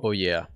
Oh yeah.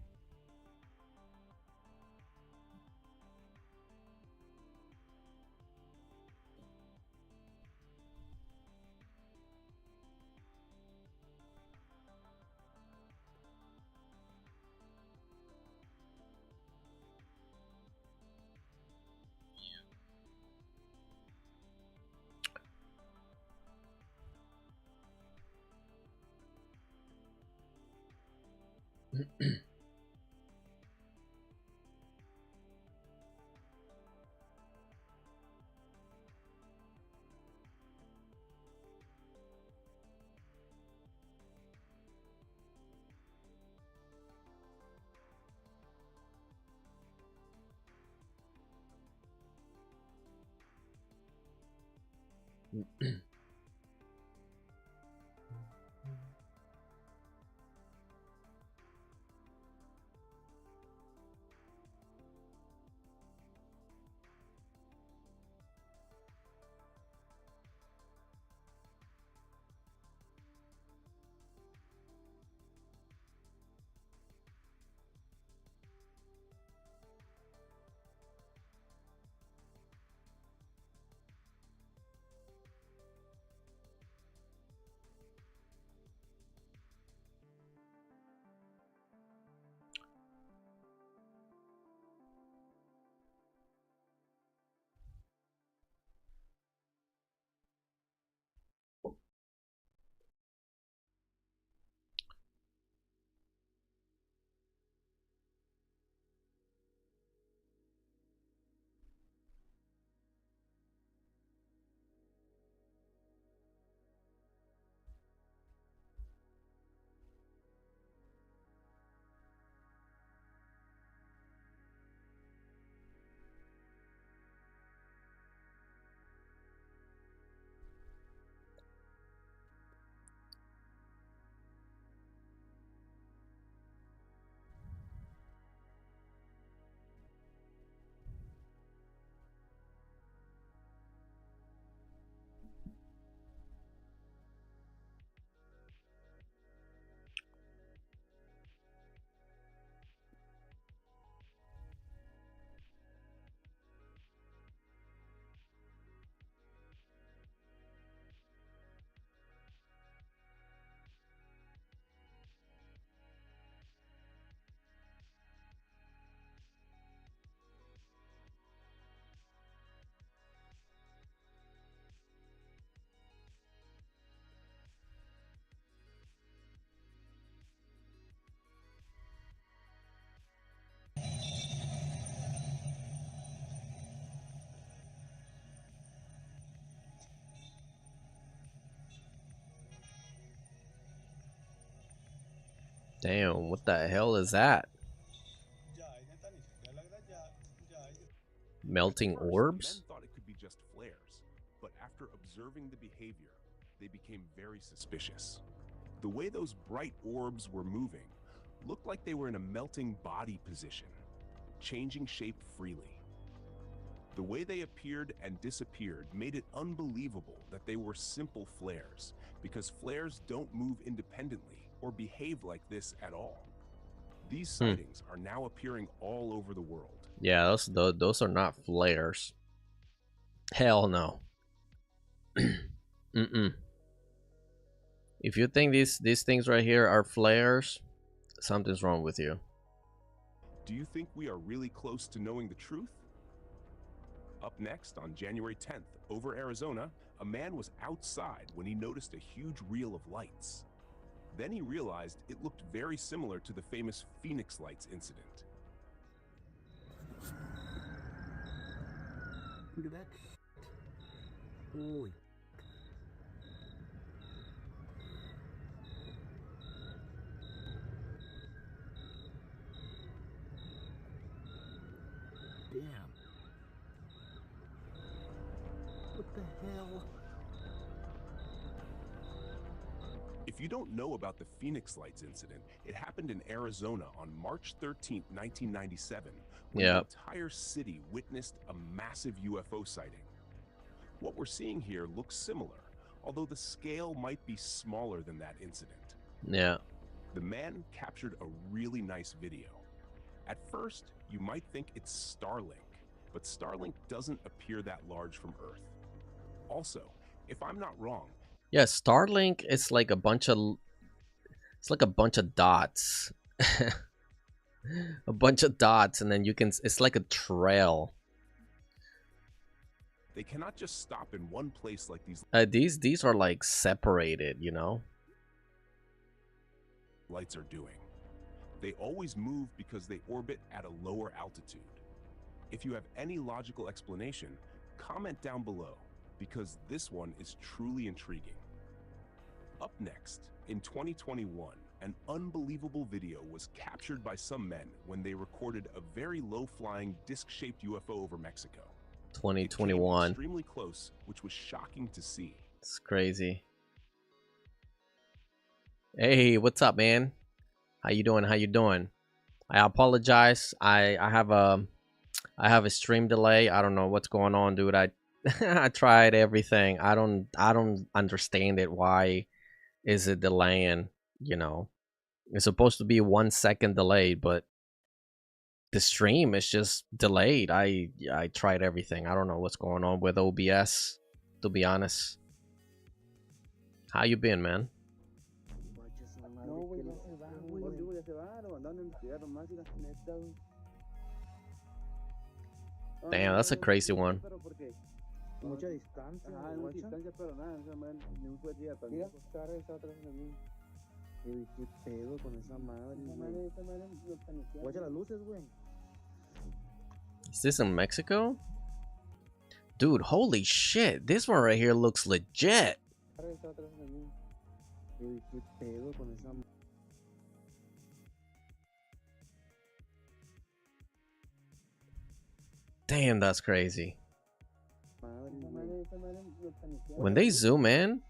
Damn, what the hell is that? Melting At first, the orbs? men thought it could be just flares, but after observing the behavior, they became very suspicious. The way those bright orbs were moving looked like they were in a melting body position, changing shape freely. The way they appeared and disappeared made it unbelievable that they were simple flares, because flares don't move independently or behave like this at all. These Hmm. sightings are now appearing all over the world. Yeah, those are not flares. Hell no. Mm-mm. If you think these things right here are flares, something's wrong with you. Do you think we are really close to knowing the truth? Up next, on January 10th, over Arizona, a man was outside when he noticed a huge reel of lights. Then he realized it looked very similar to the famous Phoenix Lights incident. Look at that. Holy. Damn. What the hell? If you don't know about the Phoenix Lights incident, it happened in Arizona on March 13th, 1997, when the Yeah. entire city witnessed a massive UFO sighting. What we're seeing here looks similar, although the scale might be smaller than that incident. Yeah. The man captured a really nice video. At first, you might think it's Starlink, but Starlink doesn't appear that large from Earth. Also, if I'm not wrong, Yeah, Starlink is like a bunch of dots. A bunch of dots, and then you can, it's like a trail. they cannot just stop in one place like These are like separated, you know. lights are doing. They always move because they orbit at a lower altitude. If you have any logical explanation, comment down below, because this one is truly intriguing. Up next, in 2021, an unbelievable video was captured by some men when they recorded a very low-flying disc-shaped UFO over Mexico. It came 2021. extremely close, which was shocking to see. It's crazy. Hey, what's up, man? How you doing? How you doing? I apologize. I have a stream delay. I don't know what's going on, dude. I I tried everything. I don't understand it. Why is it delaying? You know, it's supposed to be 1 second delayed, but the stream is just delayed. I tried everything. I don't know what's going on with OBS, to be honest. How you been, man? No, güey, ya se va, güey. Pues digo, ya se va, lo mandaron a investigar nomás, mira, neta, güey. Damn, that's a crazy one. Pero porque mucha distancia. Ajá, mucha distancia, pero nada, esa madre ni un fuerte también. Mira, está regresado atrás de mí. ¿Qué pedo con esa madre, güey? Esa madre lo paniquea. Guacha las luces, güey. Is this in Mexico? Dude, holy shit. This one right here looks legit. Está regresado atrás de mí. ¿Qué pedo con esa madre? Damn, that's crazy. When they zoom in,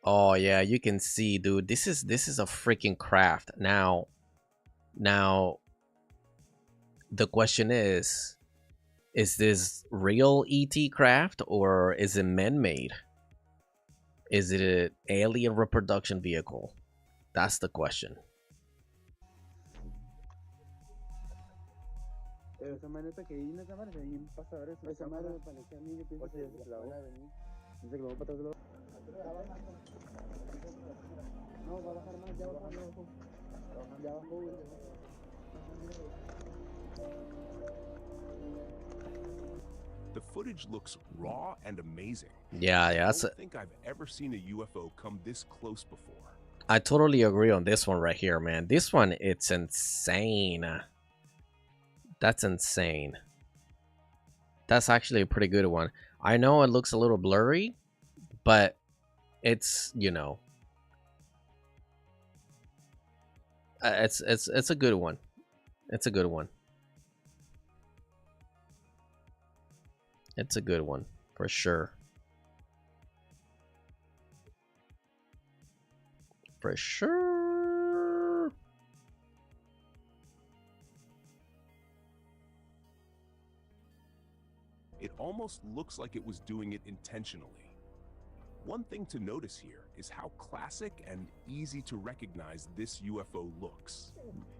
oh yeah, you can see, dude. This is a freaking craft. Now, the question is this real ET craft or is it man-made? Is it an alien reproduction vehicle? That's the question. Pero esa madre pequeña, esa madre, ahí pasa a ver esa madre me parecía a mí, yo pienso que se la van a venir. Dice que lo va para atrás de no, va a bajar más, ya abajo. Ya abajo, güey. The footage looks raw and amazing. Yeah, I that's don't think I've ever seen a UFO come this close before. I totally agree on this one right here, man. This one, it's insane. That's insane. That's actually a pretty good one. I know it looks a little blurry, but it's, you know, it's a good one. It's a good one. It's a good one for sure. For sure. It almost looks like it was doing it intentionally. One thing to notice here is how classic and easy to recognize this UFO looks.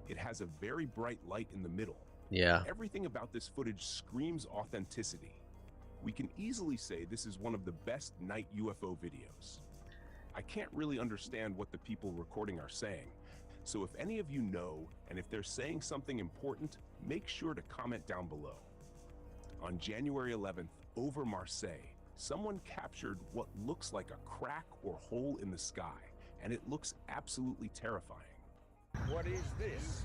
It has a very bright light in the middle. Yeah. Everything about this footage screams authenticity. We can easily say this is one of the best night UFO videos. I can't really understand what the people recording are saying, so if any of you know, and if they're saying something important, make sure to comment down below. On January 11th, over Marseille, someone captured what looks like a crack or hole in the sky, and it looks absolutely terrifying. What is this?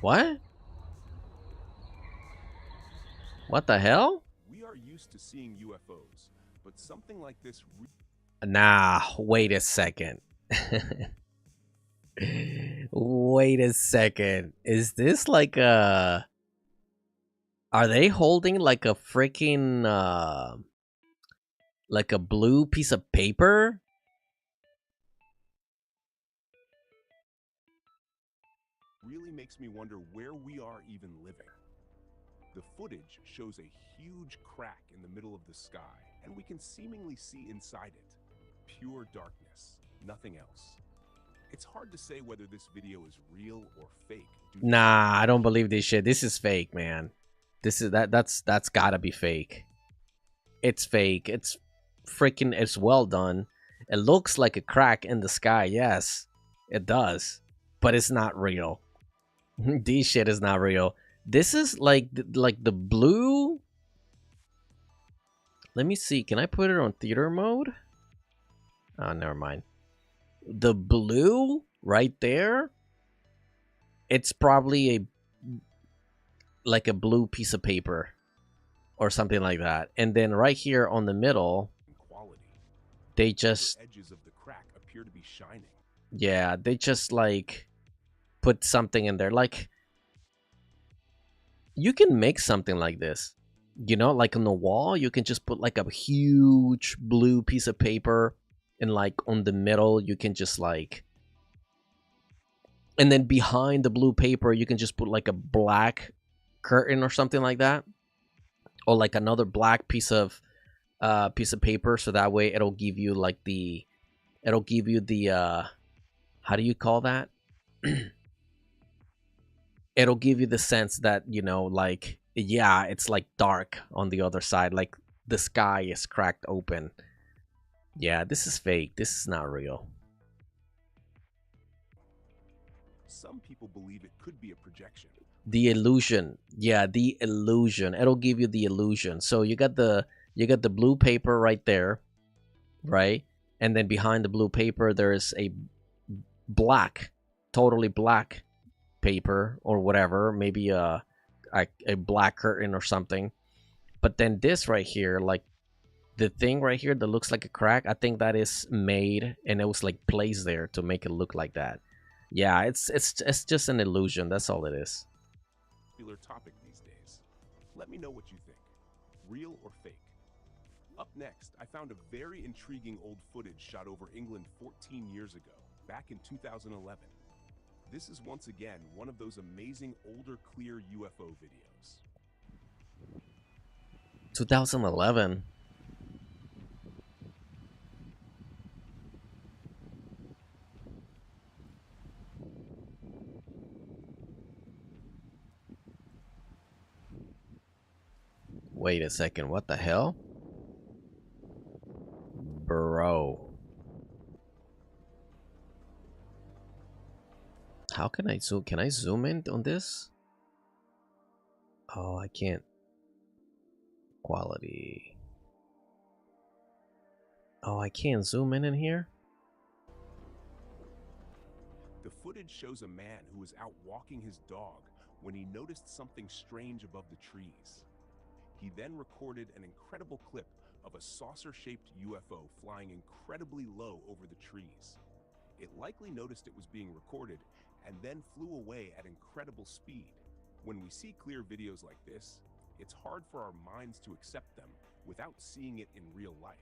What? What the hell? We are used to seeing UFOs, but something like this Nah, wait a second. Wait a second. Is this like a... Are they holding like a freaking like a blue piece of paper? really makes me wonder where we are even living. The footage shows a huge crack in the middle of the sky, and we can seemingly see inside it. Pure darkness, nothing else. It's hard to say whether this video is real or fake. Nah, I don't believe this shit. This is fake, man. That's gotta be fake. It's fake. It's freaking, it's well done. It looks like a crack in the sky. Yes, it does. But it's not real. This shit is not real. This is like the blue. Let me see. Can I put it on theater mode? Oh, never mind. The blue right there, it's probably like a blue piece of paper or something like that. And then right here on the middle, they just, edges of the crack appear to be shining. Yeah, they just like put something in there. Like, you can make something like this, you know, like on the wall, you can just put like a huge blue piece of paper, and like on the middle you can just like, and then behind the blue paper you can just put like a black curtain or something like that, or like another black piece of paper, so that way it'll give you like the, how do you call that? It'll give you the sense that, you know, like, yeah, it's like dark on the other side, like the sky is cracked open. Yeah, this is fake. This is not real. Some people believe it could be a projection. The illusion. Yeah, the illusion. It'll give you the illusion. So you got the blue paper right there, right? And then behind the blue paper there's a black, totally black paper or whatever, maybe a black curtain or something. But then this right here, like the thing right here that looks like a crack, I think that is made and it was like placed there to make it look like that. Yeah, it's just an illusion. That's all it is. Popular topic these days. Let me know what you think. Real or fake? Up next, I found a very intriguing old footage shot over England 14 years ago, back in 2011. This is once again one of those amazing older clear UFO videos. 2011. Wait a second, what the hell? Bro. How can I zoom? Can I zoom in on this? Oh, I can't. Quality. Oh, I can't zoom in here? The footage shows a man who was out walking his dog when he noticed something strange above the trees. He then recorded an incredible clip of a saucer-shaped UFO flying incredibly low over the trees. It likely noticed it was being recorded and then flew away at incredible speed. When we see clear videos like this, it's hard for our minds to accept them without seeing it in real life.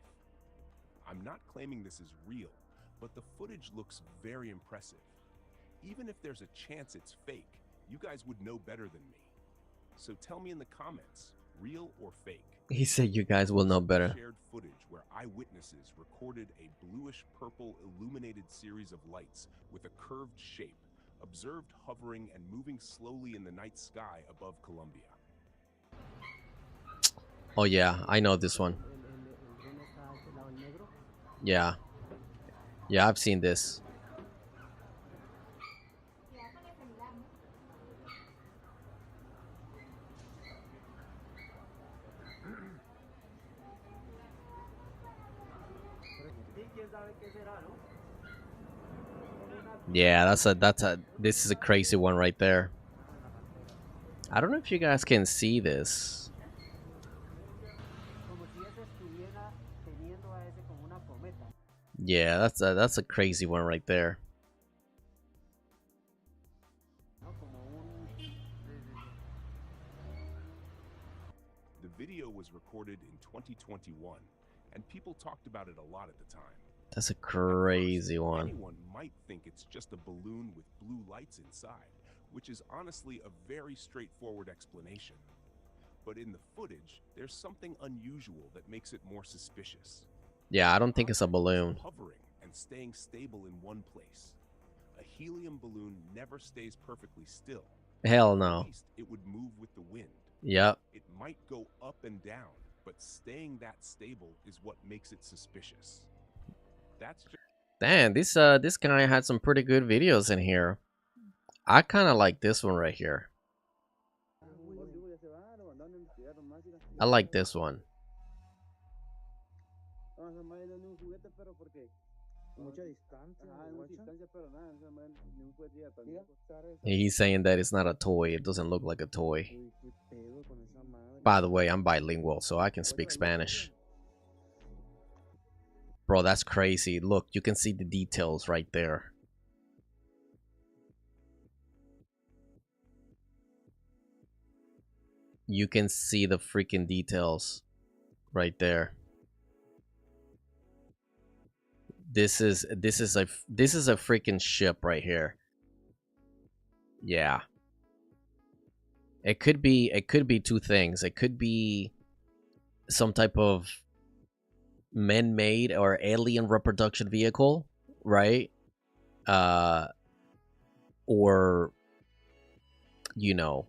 I'm not claiming this is real, but the footage looks very impressive. Even if there's a chance it's fake, you guys would know better than me. So tell me in the comments, real or fake? He said you guys will know better. Shared footage where eyewitnesses recorded a bluish-purple illuminated series of lights with a curved shape, observed hovering and moving slowly in the night sky above Colombia. Oh yeah, I know this one. Yeah. Yeah, I've seen this. Yeah, this is a crazy one right there. I don't know if you guys can see this. Yeah, that's a crazy one right there. The video was recorded in 2021, and people talked about it a lot at the time. That's a crazy one. Anyone might think it's just a balloon with blue lights inside, which is honestly a very straightforward explanation. But in the footage, there's something unusual that makes it more suspicious. Yeah, I don't think it's a Object is balloon. hovering and staying stable in one place. A helium balloon never stays perfectly still. Hell At no. least it would move with the wind. Yep. It might go up and down, but staying that stable is what makes it suspicious. That's just Damn, this guy had some pretty good videos in here. I kind of like this one right here. I like this one. He's saying that it's not a toy. It doesn't look like a toy. By the way, I'm bilingual, so I can speak Spanish. Bro, that's crazy. Look, you can see the details right there. You can see the freaking details right there. This is a freaking ship right here. Yeah. It could be two things. It could be some type of man-made or alien reproduction vehicle, right? Or you know,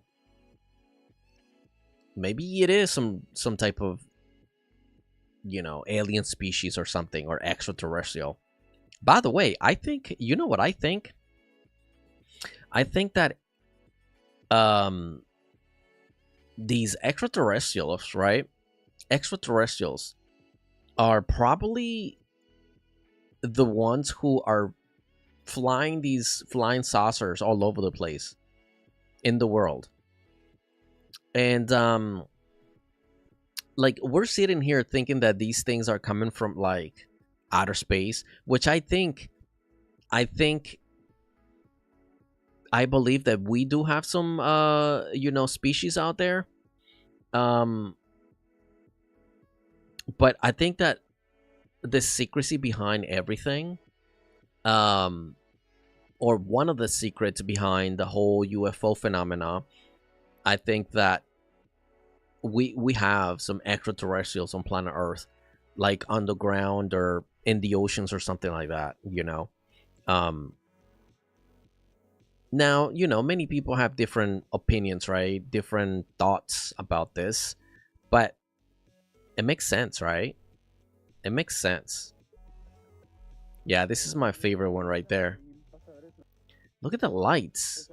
maybe it is some type of, you know, alien species or something, or extraterrestrial. By the way, I think, you know what I think? I think that these extraterrestrials, right? Extraterrestrials are probably the ones who are flying these flying saucers all over the place in the world. And like, we're sitting here thinking that these things are coming from like outer space, which I believe that we do have some you know, species out there. But I think that the secrecy behind everything, or one of the secrets behind the whole UFO phenomena, I think that we have some extraterrestrials on planet Earth, like underground or in the oceans or something like that, you know. Now, you know, many people have different opinions, right? Different thoughts about this, but it makes sense, right? It makes sense. Yeah, this is my favorite one right there. Look at the lights.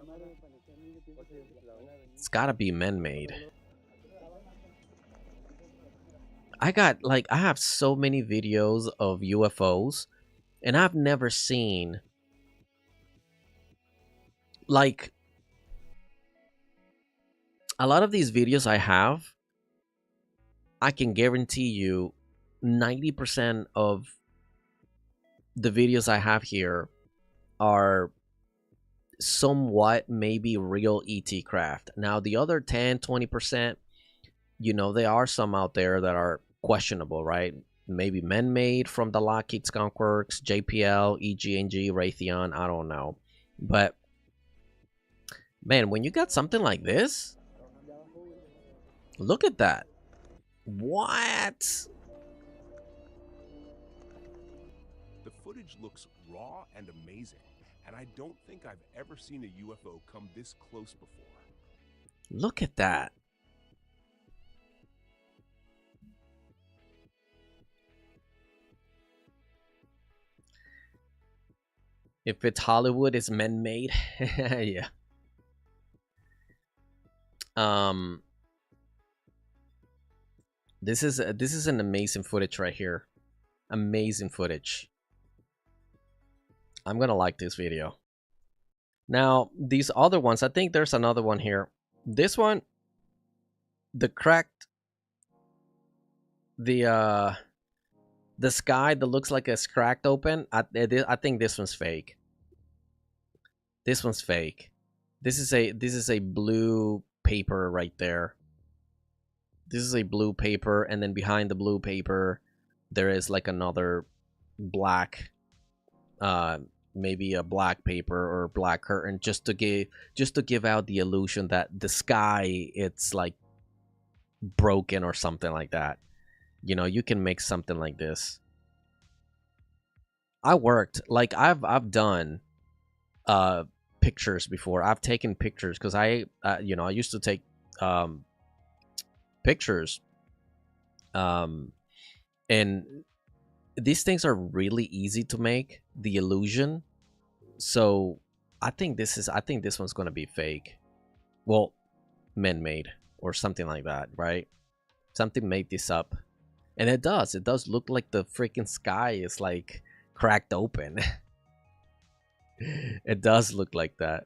It's gotta be man-made. I have so many videos of UFOs, and I've never seen, like, a lot of these videos I have, I can guarantee you 90% of the videos I have here are somewhat maybe real ET craft. Now the other 10-20%, you know, there are some out there that are questionable, right? Maybe man-made from the Lockheed Skunk Works, JPL, EG&G, Raytheon, I don't know. But man, when you got something like this, look at that. What? The footage looks raw and amazing, and I don't think I've ever seen a UFO come this close before. Look at that. If it's Hollywood, it's man-made. Yeah. This is an amazing footage right here. Amazing footage. I'm gonna like this video. Now, these other ones, I think there's another one here. This one, the cracked, the sky that looks like it's cracked open. I think this one's fake. This one's fake. This is a blue paper right there. This is a blue paper, and then behind the blue paper, there is like another black, maybe a black paper or black curtain, just to give out the illusion that the sky, it's like broken or something like that. You know, you can make something like this. I worked like I've done uh pictures before. I've taken pictures because you know, I used to take um pictures, um and these things are really easy to make, the illusion. So I think this one's gonna be fake. Well, men made or something like that, right? Something made this up. And it does look like the freaking sky is like cracked open. It does look like that.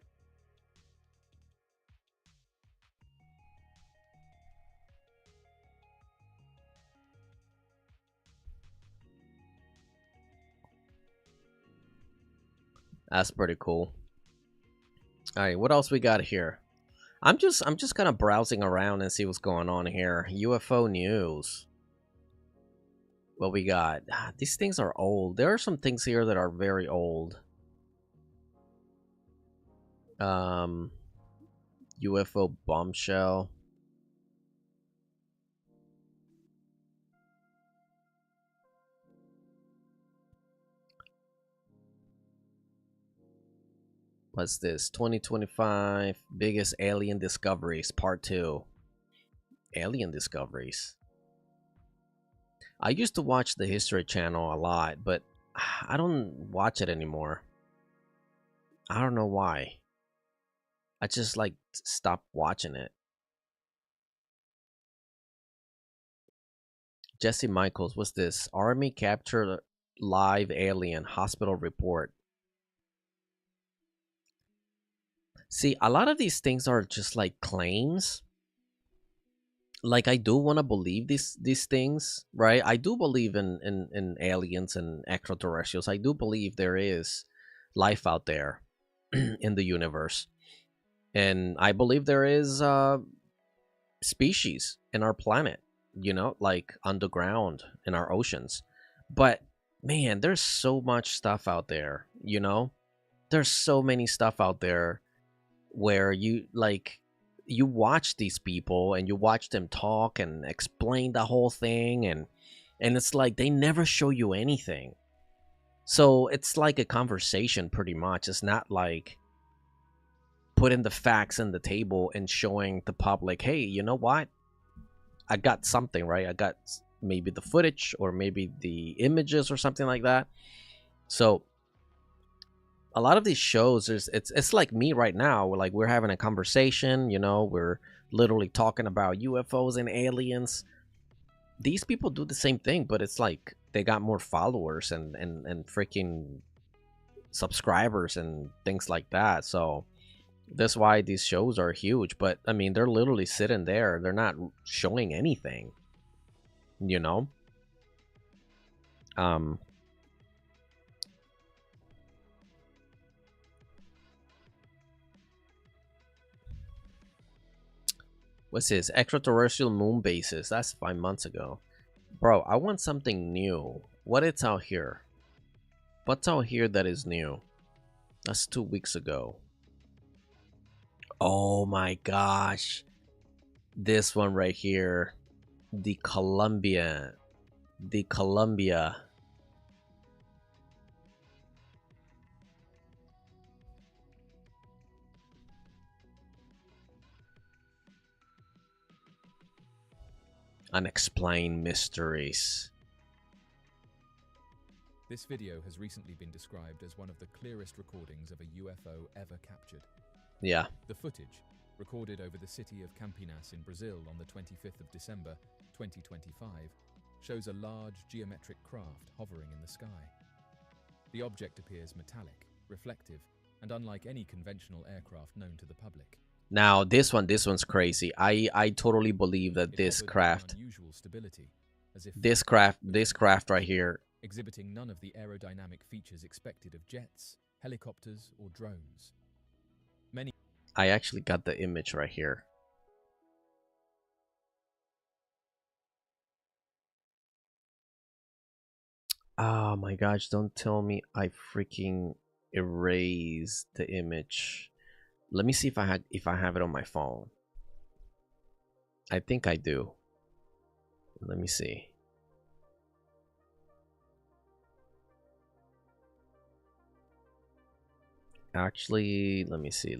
That's pretty cool. All right, what else we got here? I'm just kind of browsing around and see what's going on here. UFO news. What we got? These things are old. There are some things here that are very old. Um, UFO bombshell. What's this? 2025 biggest alien discoveries, part 2. Alien discoveries. I used to watch the History Channel a lot, but I don't watch it anymore. I don't know why. I just like stopped watching it. Jesse Michaels, what's this? Army captured live alien hospital report. See, a lot of these things are just like claims. Like I do want to believe these things, right? I do believe in aliens and extraterrestrials. I do believe there is life out there in the universe. And I believe there is species in our planet, you know, like underground in our oceans. But man, there's so much stuff out there, you know? There's so many stuff out there where you watch these people and you watch them talk and explain the whole thing, and it's like they never show you anything. So it's like a conversation pretty much. It's not like putting the facts on the table and showing the public, hey, you know what, I got something, right? I got maybe the footage or maybe the images or something like that. So a lot of these shows, it's like me right now. We're having a conversation, you know, we're literally talking about UFOs and aliens. These people do the same thing, but it's like they got more followers and freaking subscribers and things like that. So that's why these shows are huge. But I mean, they're literally sitting there, they're not showing anything, you know. um what's this? Extraterrestrial moon bases. That's 5 months ago. Bro, I want something new. What it's out here? What's out here that is new? That's 2 weeks ago. Oh my gosh. This one right here. The Columbia. The Columbia. Unexplained mysteries. This video has recently been described as one of the clearest recordings of a UFO ever captured. Yeah. The footage, recorded over the city of Campinas in Brazil on the 25th of December, 2025, shows a large geometric craft hovering in the sky. The object appears metallic, reflective, and unlike any conventional aircraft known to the public. Now this one's crazy. I totally believe that this craft, this craft right here, exhibiting none of the aerodynamic features expected of jets, helicopters, or drones. I actually got the image right here. Oh my gosh, don't tell me I freaking erased the image. Let me see if I have it on my phone. I think I do. Let me see. Actually, let me see.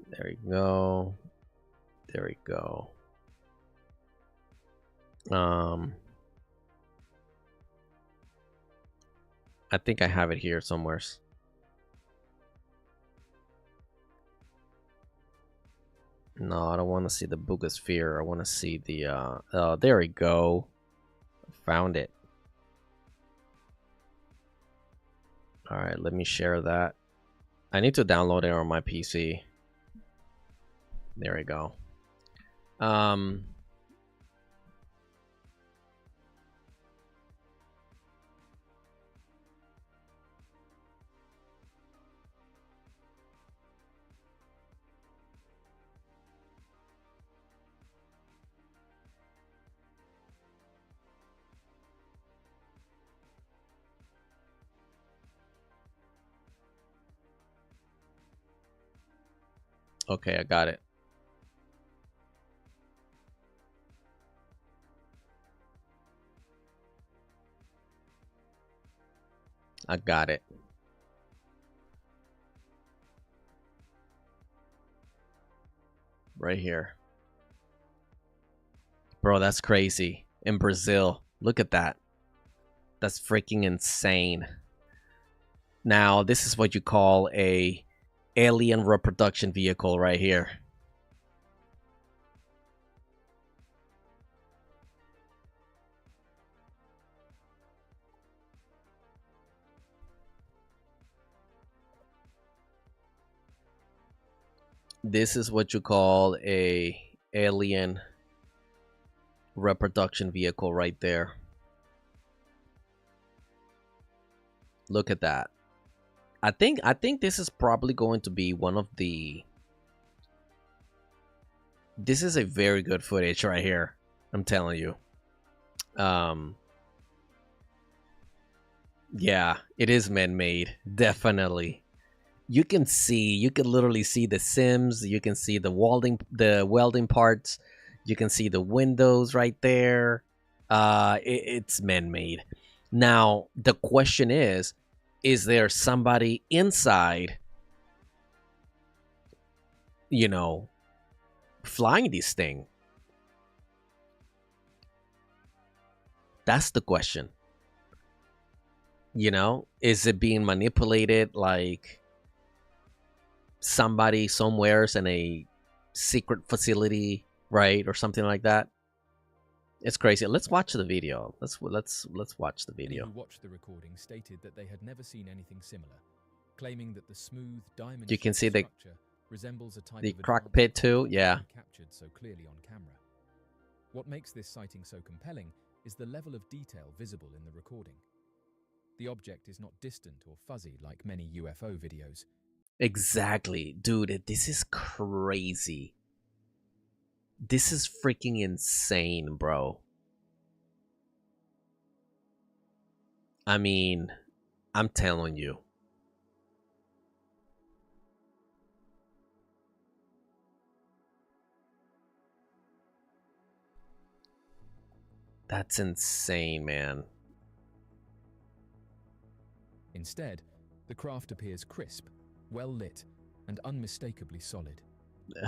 There we go. There we go. I think I have it here somewhere. No, I don't want to see the Boogosphere. I want to see the oh, there we go. Found it. All right, let me share that. I need to download it on my PC. There we go. Okay, I got it. I got it. Right here. Bro, that's crazy. In Brazil. Look at that. That's freaking insane. Now, this is what you call a alien reproduction vehicle right here. This is what you call a alien reproduction vehicle right there. Look at that. I think this is probably going to be one of the... This is a very good footage right here. I'm telling you. Yeah, it is man-made. Definitely. You can literally see the sims. You can see the welding parts. You can see the windows right there. It's man-made. Now, the question is there somebody inside, you know, flying this thing? That's the question. You know, is it being manipulated like somebody somewhere's in a secret facility, right, or something like that? It's crazy. Let's watch the video. Let's watch the video. Many who watched the recording stated that they had never seen anything similar, claiming that the smooth diamond You can see the structure resembles a type the of cockpit too. Yeah. captured so clearly on camera. What makes this sighting so compelling is the level of detail visible in the recording. The object is not distant or fuzzy like many UFO videos. Exactly. Dude, this is crazy. This is freaking insane, bro. I mean, I'm telling you. That's insane, man. Instead, the craft appears crisp, well lit, and unmistakably solid.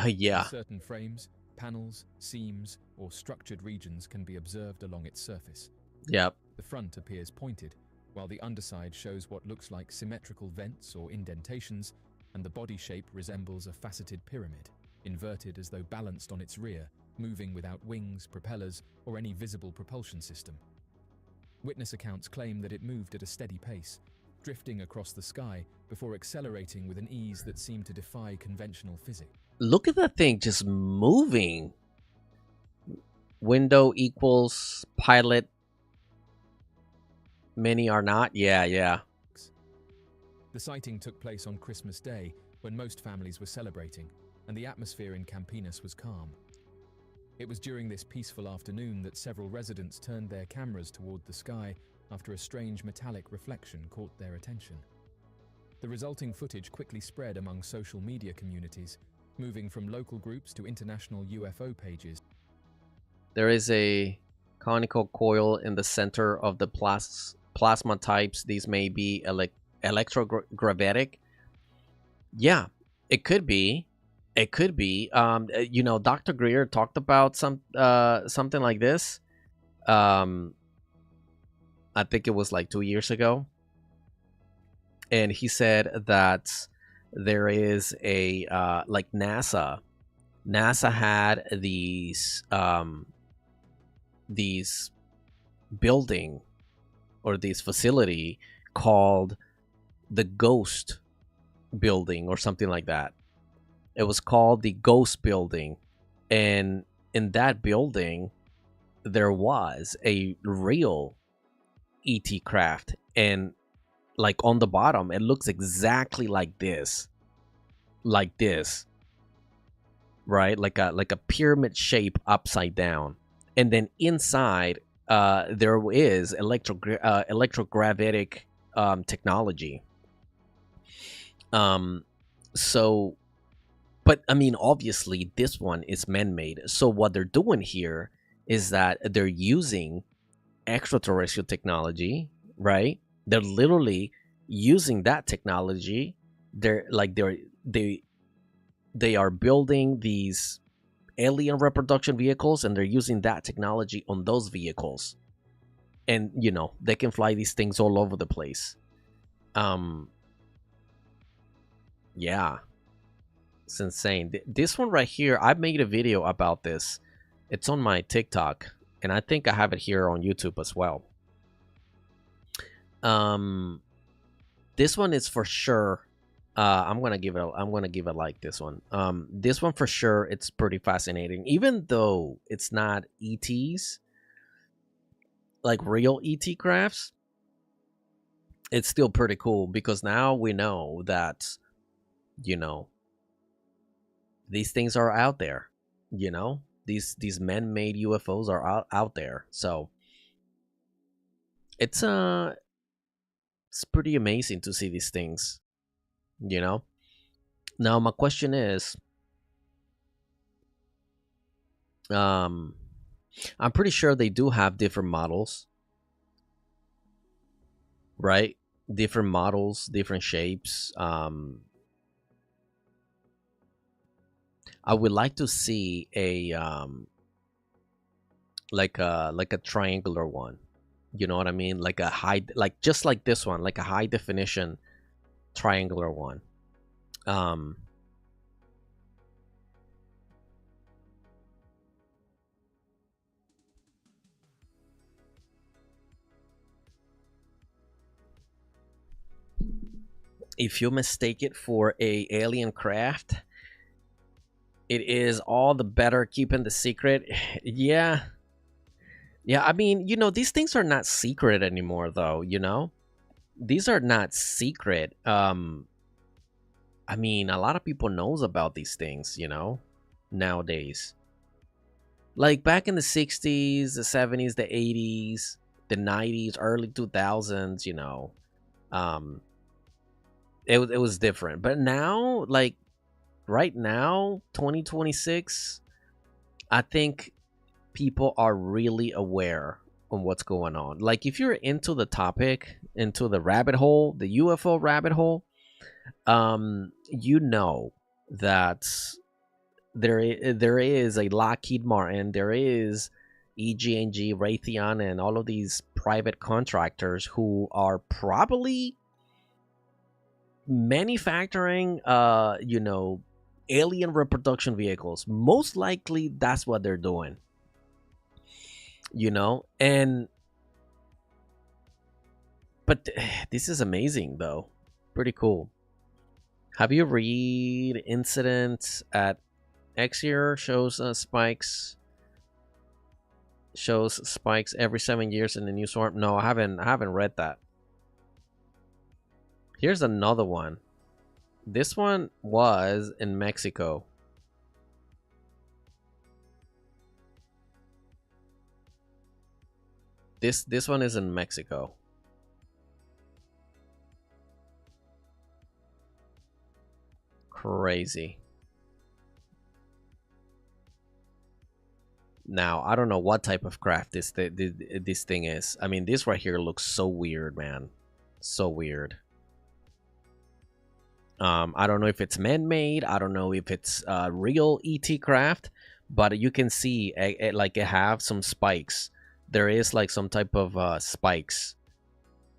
Yeah. Certain frames, panels, seams, or structured regions can be observed along its surface. Yep. The front appears pointed, while the underside shows what looks like symmetrical vents or indentations, and the body shape resembles a faceted pyramid, inverted as though balanced on its rear, moving without wings, propellers, or any visible propulsion system. Witness accounts claim that it moved at a steady pace, drifting across the sky before accelerating with an ease that seemed to defy conventional physics. Look at that thing just moving. Window equals pilot. Many are not. Yeah. The sighting took place on Christmas Day, when most families were celebrating, and the atmosphere in Campinas was calm. It was during this peaceful afternoon that several residents turned their cameras toward the sky after a strange metallic reflection caught their attention. The resulting footage quickly spread among social media communities, moving from local groups to international UFO pages. There is a conical coil in the center of the plasma types. These may be electrogravitic. Yeah, it could be. It could be. Dr. Greer talked about something like this. I think it was like 2 years ago, and he said that there is a like NASA. NASA had these building or this facility called the Ghost Building or something like that. It was called the Ghost Building, and in that building there was a real ET craft, and like on the bottom it looks exactly like this, right? Like a pyramid shape upside down, and then inside there is electrogravitic technology. So, but I mean, obviously this one is man-made. So what they're doing here is that they're using extraterrestrial technology, right? They're literally using that technology. They are building these alien reproduction vehicles, and they're using that technology on those vehicles, and they can fly these things all over the place. Yeah, it's insane. This one right here, I made a video about this. It's on my TikTok, and I think I have it here on YouTube as well. This one is for sure. I'm gonna give it like this one. This one for sure. It's pretty fascinating, even though it's not ETs, like real ET crafts. It's still pretty cool because now we know that, these things are out there. These man-made UFOs are out there. So it's pretty amazing to see these things. Now my question is, I'm pretty sure they do have different models, right? Different models, different shapes. I would like to see a like a triangular one. You know what I mean? Like a high, like just like this one, like a high definition triangular one. If you mistake it for a alien craft, it is all the better keeping the secret. Yeah. I mean, these things are not secret anymore, though. These are not secret. I mean, a lot of people knows about these things, nowadays. Like back in the 60s, the 70s, the 80s, the 90s, early 2000s, it was different. But now, like right now, 2026, I think people are really aware on what's going on. Like if you're into the topic, into the rabbit hole, the UFO rabbit hole, that there is a Lockheed Martin, there is EG&G, Raytheon, and all of these private contractors who are probably manufacturing alien reproduction vehicles. Most likely that's what they're doing. And but this is amazing though. Pretty cool. Have you read Incident at Exeter shows spikes every 7 years in the new swarm? No, I haven't read that. Here's another one. This one was in Mexico. This one is in Mexico. Crazy. Now, I don't know what type of craft this thing is. I mean, this right here looks so weird, man. So weird. I don't know if it's man-made. I don't know if it's real ET craft, but you can see like it have some spikes. There is like some type of spikes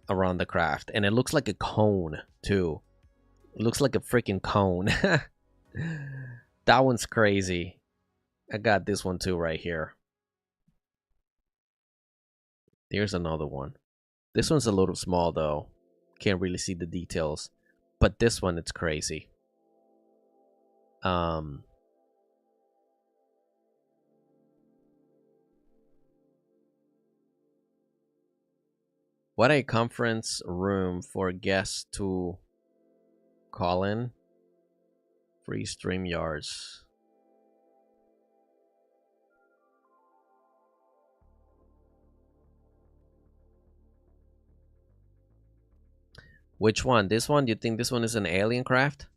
around the craft, and it looks like a cone too. It looks like a freaking cone. That one's crazy. I got this one too right here. Here's another one. This one's a little small though. Can't really see the details. But this one, it's crazy. What a conference room for guests to call in. Free stream yards. Which one? This one? Do you think this one is an alien craft?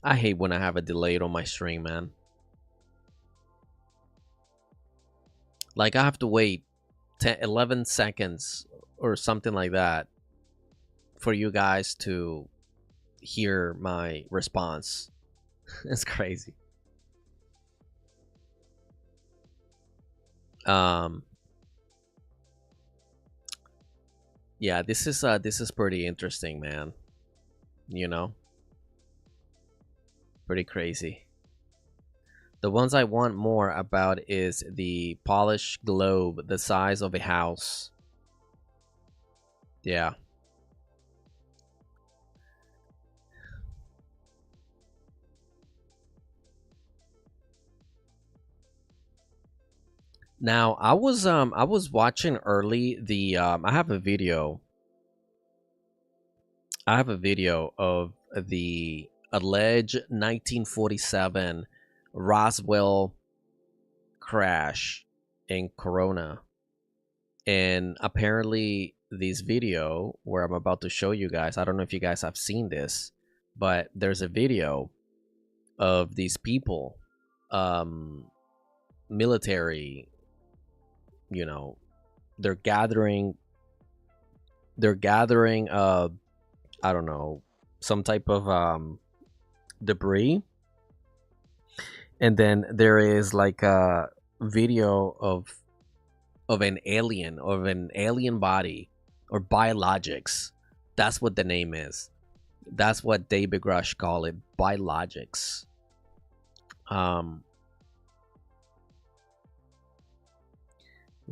I hate when I have a delay on my stream, man. Like I have to wait 10, 11 seconds or something like that for you guys to hear my response. It's crazy. Yeah, this is pretty interesting, man. You know? Pretty crazy. The ones I want more about is the polished globe, the size of a house. Yeah. Now, I was watching early the I have a video. I have a video of the alleged 1947 Roswell crash in Corona. And apparently this video where I'm about to show you guys, I don't know if you guys have seen this, but there's a video of these people, military, you know, they're gathering I don't know, some type of debris. And then there is like a video of an alien body, or biologics. That's what the name is. That's what David Grush call it, biologics. Let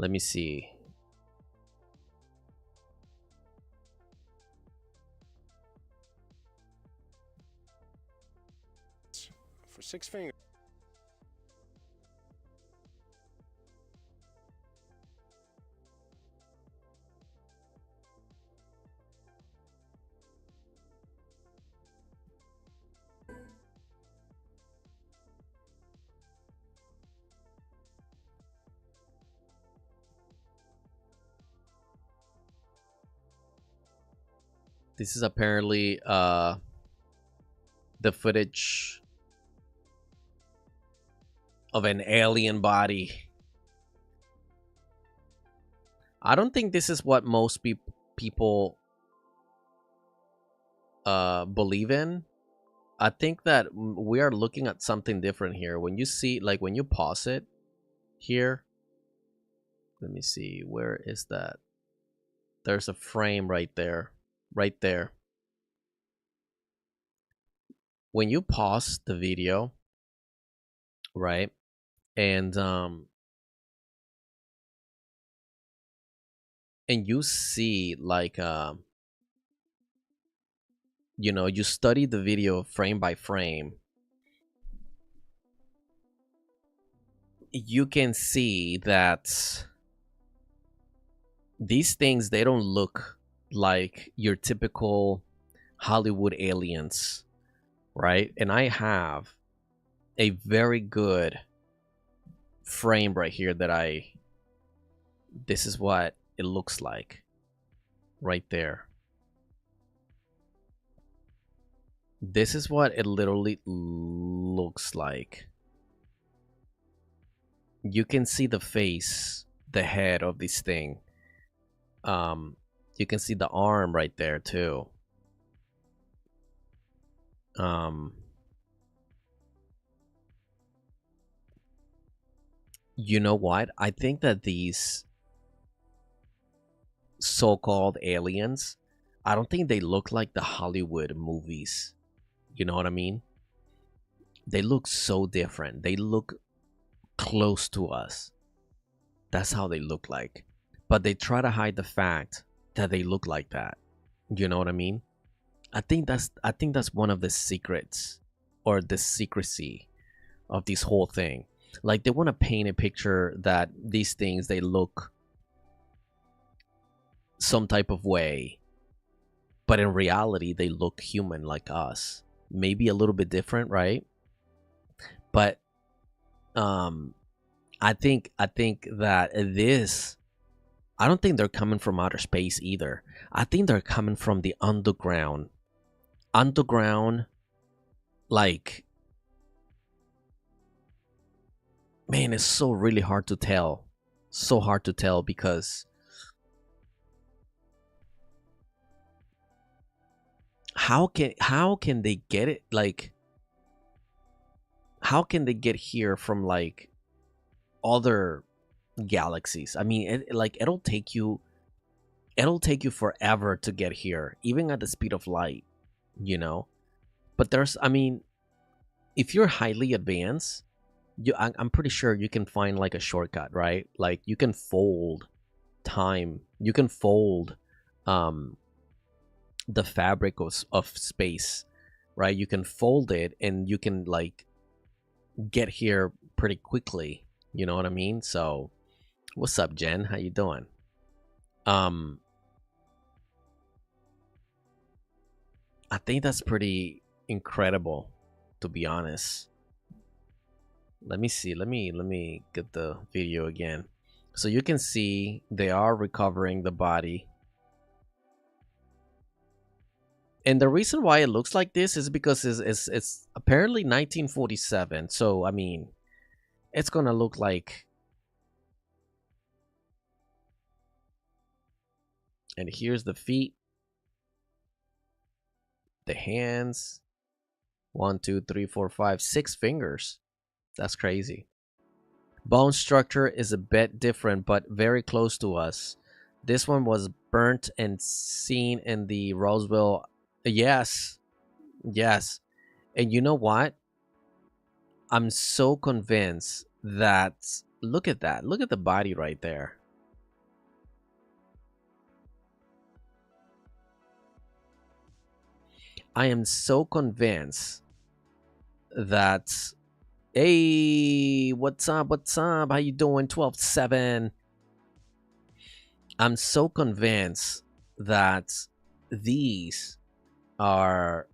me see. For six fingers. This is apparently the footage of an alien body. I don't think this is what most people believe in. I think that we are looking at something different here. When you see, like when you pause it here, let me see, where is that? There's a frame right there. Right there. When you pause the video, right, and you see like you know, you study the video frame by frame, you can see that these things, they don't look like your typical Hollywood aliens, right? And I have a very good frame right here that this is what it looks like right there. This is what it literally looks like. You can see the face, the head of this thing. You can see the arm right there too. You know what? I think that these so-called aliens, I don't think they look like the Hollywood movies. You know what I mean? They look so different. They look close to us. That's how they look like. But they try to hide the fact that they look like that. You know what I mean? I think that's one of the secrets or the secrecy of this whole thing. Like they want to paint a picture that these things they look some type of way, but in reality they look human like us. Maybe a little bit different, right? But I think that this, I don't think they're coming from outer space either. I think they're coming from the underground. Like, man, it's so really hard to tell. So hard to tell because how can they get it, like how can they get here from like other galaxies? I mean, it'll take you forever to get here, even at the speed of light, you know. But there's, I mean, if you're highly advanced, I'm pretty sure you can find like a shortcut, right? Like you can fold time, you can fold the fabric of space, right? You can fold it and you can like get here pretty quickly, you know what I mean? So what's up, Jen? How you doing? I think that's pretty incredible, to be honest. Let me see. Let me get the video again. So you can see they are recovering the body. And the reason why it looks like this is because it's apparently 1947. So, I mean, it's going to look like... And here's the feet. The hands. 1, 2, 3, 4, 5, 6 fingers. That's crazy. Bone structure is a bit different, but very close to us. This one was burnt and seen in the Roswell. Yes. Yes. And you know what? I'm so convinced that... Look at that. Look at the body right there. I am so convinced that... Hey, what's up? What's up? How you doing? 12-7. I'm so convinced that these are...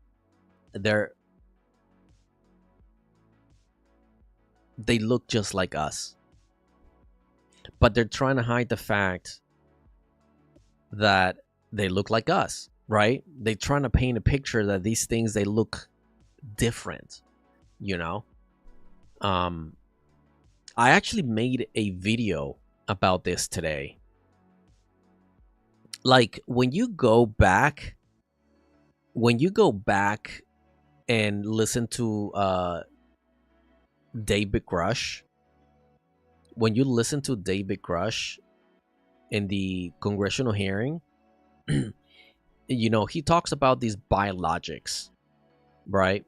They look just like us. But they're trying to hide the fact that they look like us, right? They're trying to paint a picture that these things, they look different, you know? I actually made a video about this today. Like when you go back and listen to David Grush, when you listen to David Grush in the congressional hearing, you know, he talks about these biologics, right?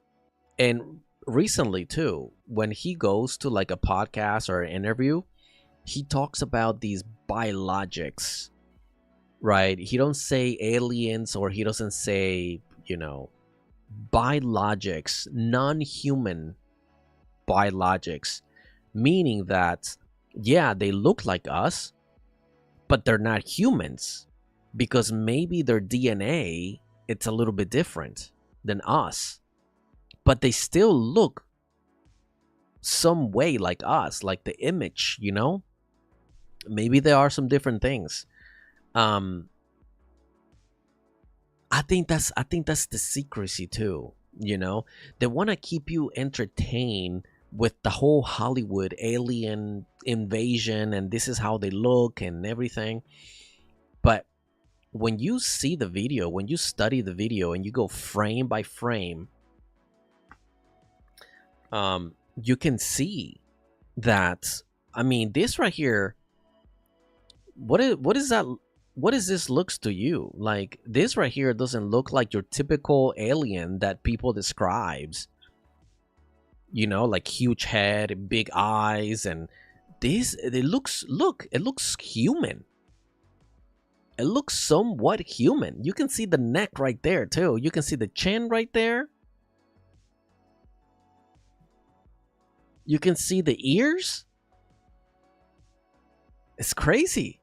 And recently too, when he goes to like a podcast or an interview, he talks about these biologics, right? He don't say aliens, or he doesn't say, you know, biologics, non-human biologics, meaning that, yeah, they look like us, but they're not humans, because maybe their DNA, it's a little bit different than us, but they still look some way like us, like the image, you know? Maybe there are some different things. Um I think that's the secrecy too, you know? They want to keep you entertained with the whole Hollywood alien invasion and this is how they look and everything. But when you see the video, when you study the video and you go frame by frame, you can see that, I mean, this right here, what is that, what is this looks to you? Like this right here doesn't look like your typical alien that people describes, you know, like huge head, big eyes, and this, it looks, it looks human. It looks somewhat human. You can see the neck right there too. You can see the chin right there. You can see the ears. It's crazy.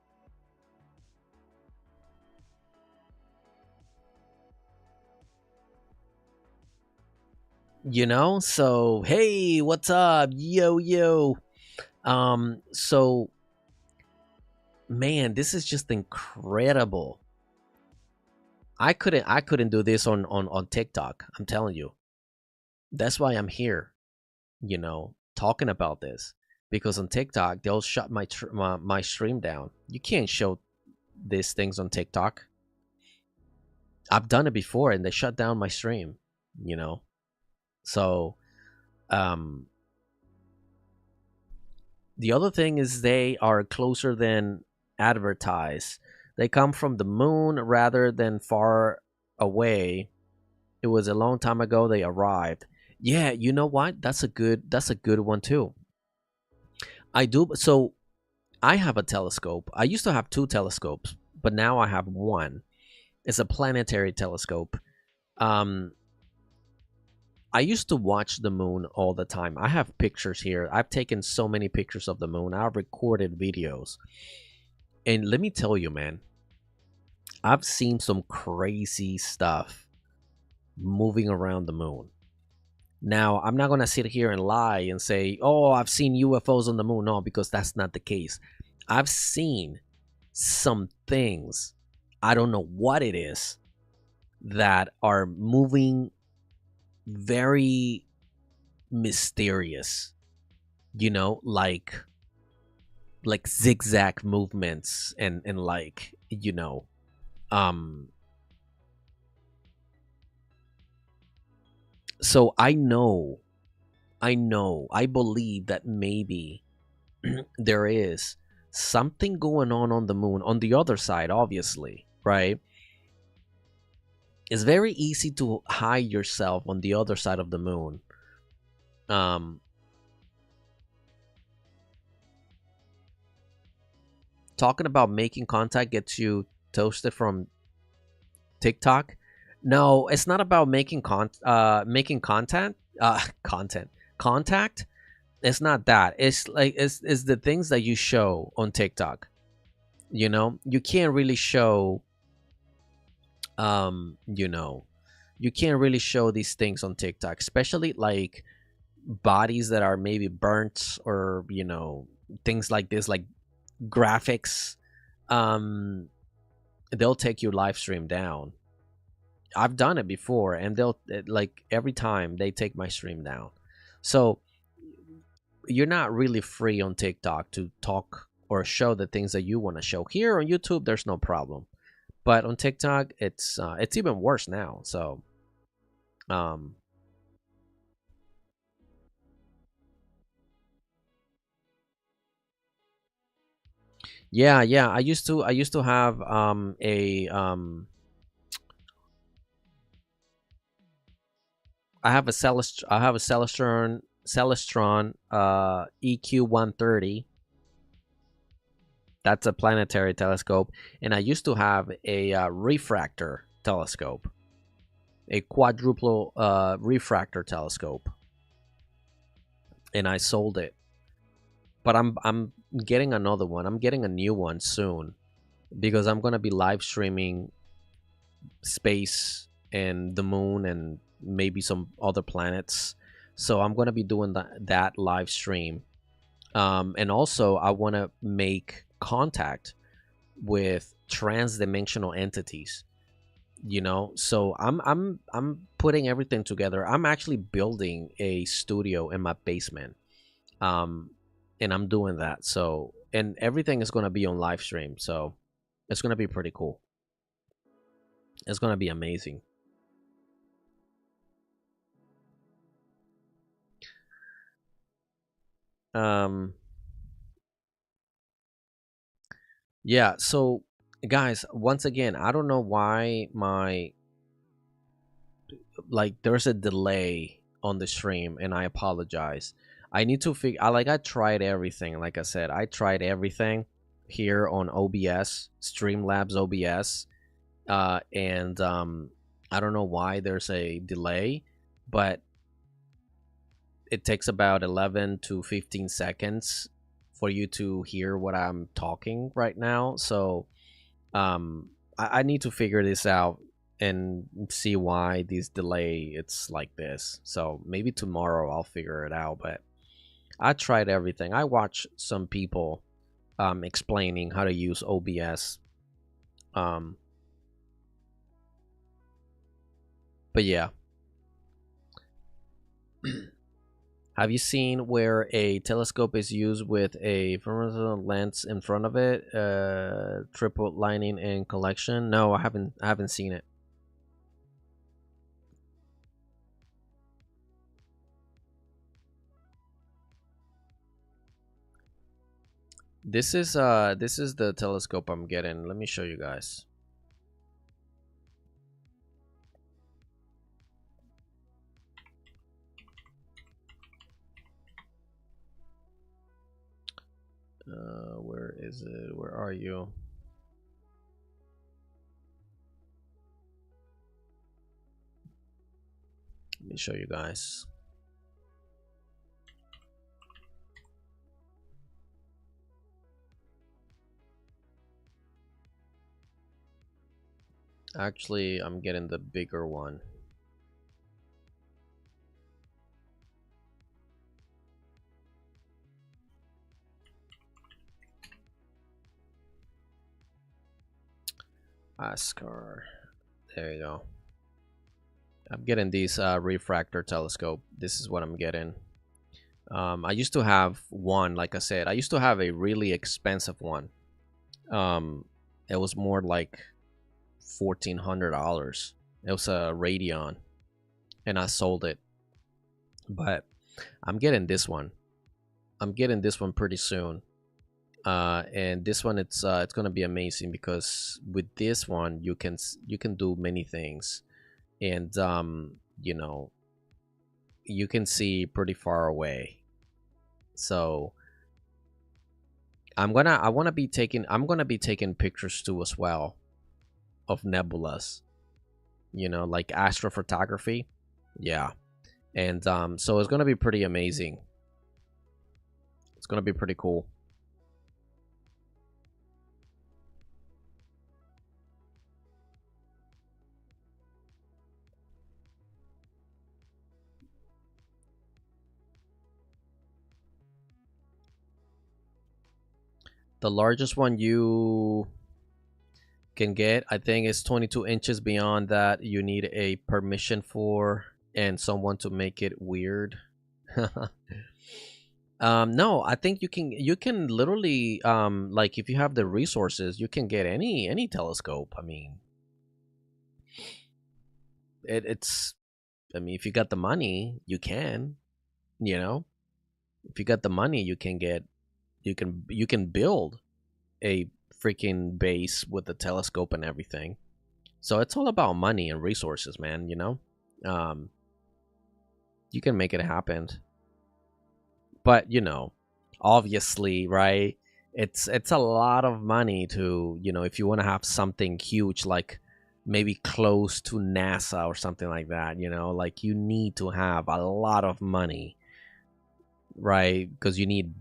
You know? So, hey, what's up? Yo, yo. So man, this is just incredible. I couldn't do this on TikTok. I'm telling you. That's why I'm here, you know, talking about this, because on TikTok they'll shut my stream down. You can't show these things on TikTok. I've done it before and they shut down my stream, you know. So um the other thing is they are closer than advertised. They come from the moon rather than far away. It was a long time ago they arrived. Yeah, you know what? That's a good one too. I do. So I have a telescope. I used to have two telescopes, but now I have one. It's a planetary telescope. Um, I used to watch the moon all the time. I have pictures here. I've taken so many pictures of the moon. I've recorded videos. And let me tell you, man, I've seen some crazy stuff moving around the moon. Now, I'm not going to sit here and lie and say, oh, I've seen UFOs on the moon. No, because that's not the case. I've seen some things, I don't know what it is, that are moving very mysterious, you know, like zigzag movements and like, you know, um so I believe that maybe there is something going on the moon, on the other side, obviously, right? It's very easy to hide yourself on the other side of the moon. um Talking about making contact gets you toasted from TikTok. No, it's not about making content contact. It's not that. It's like it's the things that you show on TikTok. You know, you can't really show you know, you can't really show these things on TikTok, especially like bodies that are maybe burnt, or you know, things like this, like graphics. um they'll take your live stream down. I've done it before, and they'll like every time they take my stream down. So you're not really free on TikTok to talk or show the things that you want to show. Here on YouTube, there's no problem, but on TikTok, it's even worse now. So, um, yeah, yeah. I used to have I have a Celestron EQ 130. That's a planetary telescope, and I used to have a refractor telescope, a quadruple refractor telescope, and I sold it. But I'm getting another one. I'm getting a new one soon, because I'm gonna be live streaming space and the moon and maybe some other planets So I'm gonna be doing that live stream. And also I want to make contact with trans-dimensional entities, you know. So I'm putting everything together. I'm actually building a studio in my basement, um and I'm doing that. So, and everything is going to be on live stream, so it's going to be pretty cool. It's going to be amazing. um yeah, so guys, once again, I don't know why my, like, there's a delay on the stream, and I apologize. I need to figure, I tried everything. Like I said, I tried everything here on OBS, Streamlabs OBS, and I don't know why there's a delay, but it takes about 11 to 15 seconds for you to hear what I'm talking right now. So I need to figure this out and see why this delay it's like this. So maybe tomorrow I'll figure it out. But I tried everything. I watched some people explaining how to use OBS. Um, but yeah. Have you seen where a telescope is used with a frontal lens in front of it, triple lining and collection? No, I haven't seen it. This is the telescope I'm getting. Let me show you guys. Where is it? Where are you? Let me show you guys. Actually, I'm getting the bigger one. Oscar. There you go. I'm getting these refractor telescope. This is what I'm getting. I used to have one, like I said, I used to have a really expensive one. It was more like $1,400. It was a Radeon, and I sold it. But I'm getting this one. I'm getting this one pretty soon. And this one, it's gonna be amazing, because with this one you can do many things, and you know, you can see pretty far away. So I'm gonna be taking pictures too as well of nebulas, you know, like astrophotography. Yeah. And so it's gonna be pretty amazing. It's gonna be pretty cool. The largest one you can get, I think, is 22 inches. Beyond that, you need a permission for, and someone to make it weird. No, I think you can literally, like, if you have the resources, you can get any telescope. I mean, it's, I mean, if you got the money, you can, you know, if you got the money, you can get, you can build a freaking base with the telescope and everything. So it's all about money and resources, man, you know. Um, you can make it happen. But, you know, obviously, right? It's a lot of money to, you know, if you want to have something huge, like maybe close to NASA or something like that, you know, like you need to have a lot of money, right? Because you need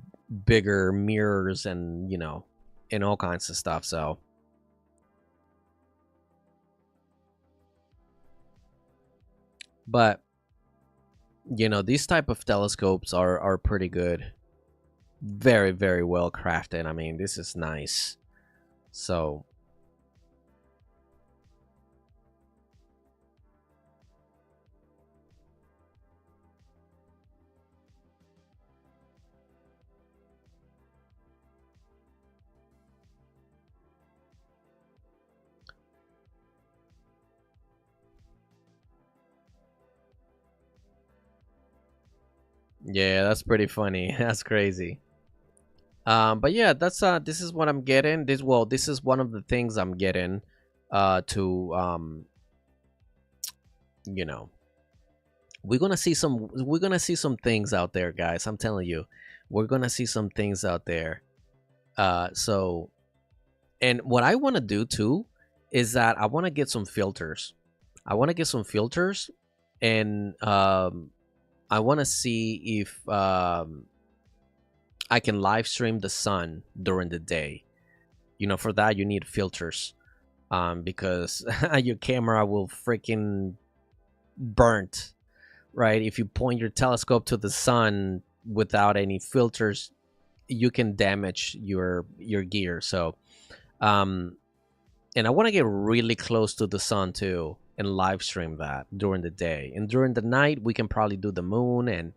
bigger mirrors and, you know, and all kinds of stuff. So but you know, these type of telescopes are pretty good. Very, very well crafted. I mean, this is nice. So yeah, that's pretty funny. That's crazy. But yeah, that's this is what I'm getting. This is one of the things I'm getting to you know, we're gonna see some things out there, guys. I'm telling you. We're gonna see some things out there. So and what I want to do too is that I want to get some filters. I want to get some filters and I want to see if I can live stream the sun during the day. You know, for that you need filters, because your camera will freaking burnt, right? If you point your telescope to the sun without any filters, you can damage your gear. So, um, and I want to get really close to the sun too and live stream that during the day. And during the night, we can probably do the moon. And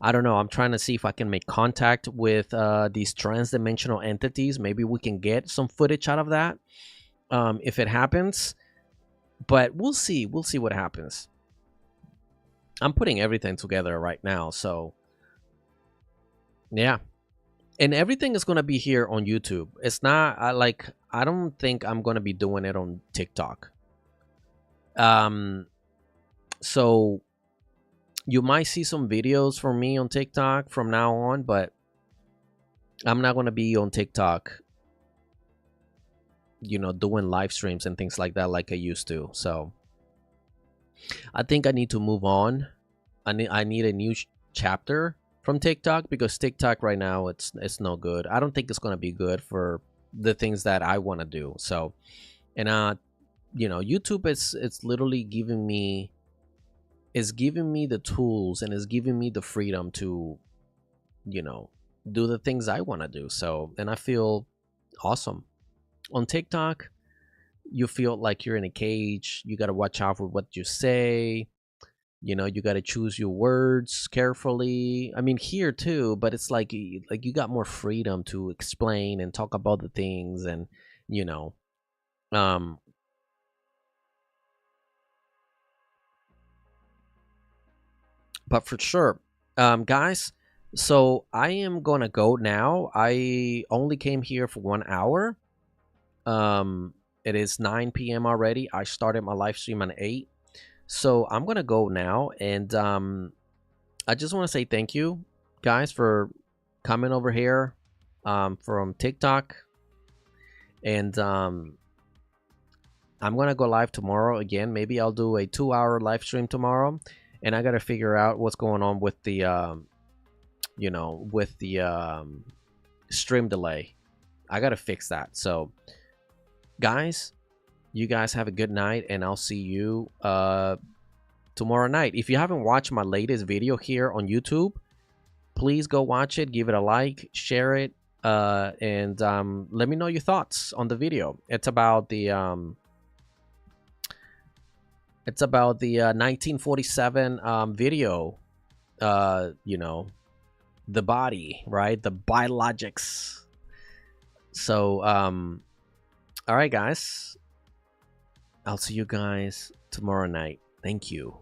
I don't know. I'm trying to see if I can make contact with these trans-dimensional entities. Maybe we can get some footage out of that, if it happens. But we'll see. We'll see what happens. I'm putting everything together right now. So, yeah. And everything is going to be here on YouTube. It's not I don't think I'm going to be doing it on TikTok. So you might see some videos from me on TikTok from now on, but I'm not going to be on TikTok, you know, doing live streams and things like that like I used to. So I think I need to move on. I need a new chapter from TikTok, because TikTok right now it's no good. I don't think it's going to be good for the things that I want to do. So, and you know, YouTube it's literally giving me the tools and is giving me the freedom to, you know, do the things I want to do. So, and I feel awesome. On TikTok, you feel like you're in a cage. You got to watch out for what you say. You know, you got to choose your words carefully. I mean, here too, but it's like you got more freedom to explain and talk about the things, and you know, um but for sure, guys, so I am gonna go now. I only came here for 1 hour. It is 9 p.m. already. I started my live stream at 8. So I'm gonna go now, and I just want to say thank you, guys, for coming over here from TikTok, and I'm gonna go live tomorrow again. Maybe I'll do a 2-hour live stream tomorrow, and I gotta figure out what's going on with the you know, with the stream delay. I gotta fix that. So, guys, you guys have a good night, and I'll see you tomorrow night. If you haven't watched my latest video here on YouTube, please go watch it, give it a like, share it, and let me know your thoughts on the video. It's about the 1947 video, you know, the body, right? The biologics. So all right, guys, I'll see you guys tomorrow night. Thank you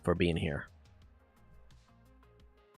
for being here.